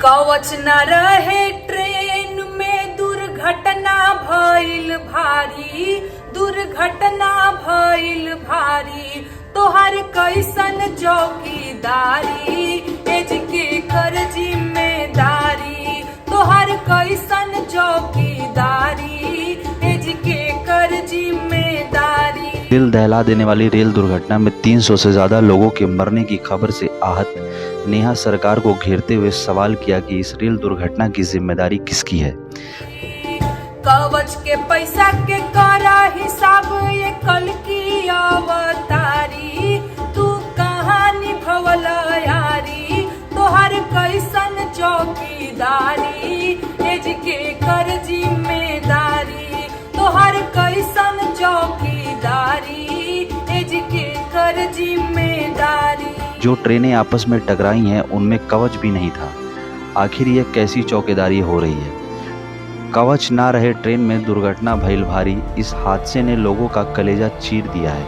कवच न रहे ट्रेन में दुर्घटना भइल भारी, दुर्घटना भइल भारी। तोहर कैसन चौकीदारी, एज के कर जिम्मेदारी। तोहर कैसन चौकीदारी, एज के कर जिम्मेदारी। दिल दहला देने वाली रेल दुर्घटना में 300 से ज्यादा लोगों के मरने की खबर से आहत नेहा सरकार को घेरते हुए सवाल किया कि इस रेल दुर्घटना की जिम्मेदारी किसकी है। कवच के पैसा के करा हिसाब, ये कल की अवतारी। तू कहाँ निभवल यारी, तोहर कैसन चौकीदारी, एज के कर जिम्मेदारी। तोहर कैसन चौकीदारी, एज के कर जिम्मेदारी। जो ट्रेनें आपस में टकराई हैं उनमें कवच भी नहीं था। आखिर यह कैसी चौकीदारी हो रही है। कवच ना रहे ट्रेन में दुर्घटना भइल भारी। इस हादसे ने लोगों का कलेजा चीर दिया है।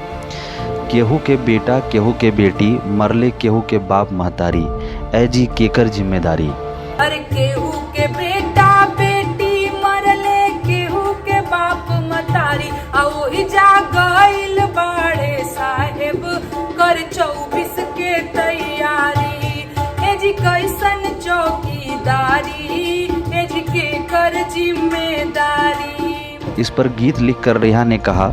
केहू के बेटा केहू के बेटी, मरले केहू के बाप महतारी। ऐ जी केकर जिम्मेदारी। अरे केहू के बेटा बेटी, मरले केहू के बाप महतारी। आ वही जा गइल बाड़े साहेब कर 24 के तैयारी। ए जी कैसन चौकीदारी, एज के कर जिम्मेदारी। इस पर गीत लिखकर रेहा ने कहा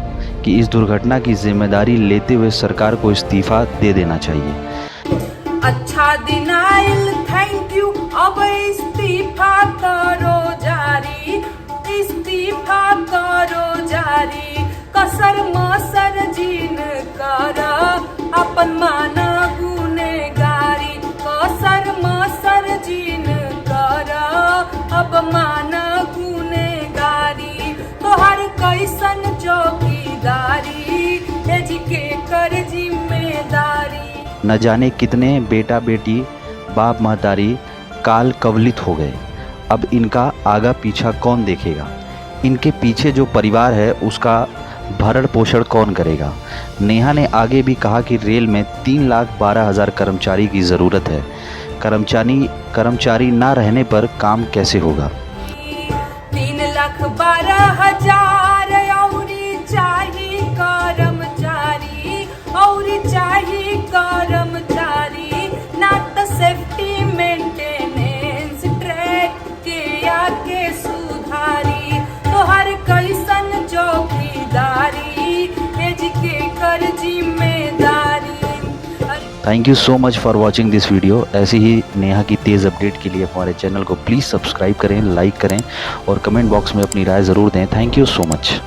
कि इस दुर्घटना की जिम्मेदारी लेते हुए सरकार को इस्तीफा दे देना चाहिए। अच्छा दिन आइल, थैंक यू, अब इस्तीफा करो जारी। इस्तीफा करो जारी। कसर मसर जीन कर, अपन माना गुनेगारी। कसर मसर जीन कर, अब माना गुनेगारी। तोहर कैसन चौकीदारी, एज के कर जिम्मेदारी। न जाने कितने बेटा बेटी बाप महतारी काल कवलित हो गए। अब इनका आगा पीछा कौन देखेगा। इनके पीछे जो परिवार है उसका भरण पोषण कौन करेगा। नेहा ने आगे भी कहा कि रेल में 3,12,000 कर्मचारी की ज़रूरत है। कर्मचारी ना रहने पर काम कैसे होगा। 3,12,000 औरी चाही कर्मचारी, औरी चाही कर्मचारी। ना तो सेफ्टी मेंटेनेंस ट्रैक के आके सुधारी। तोहर कैसन चौकीदारी, एज के कर जिम्मेदारी। Thank you so much for watching this video. ऐसे ही नेहा की तेज़ अपडेट के लिए हमारे चैनल को प्लीज़ सब्सक्राइब करें, लाइक करें और कमेंट बॉक्स में अपनी राय ज़रूर दें। Thank you so much.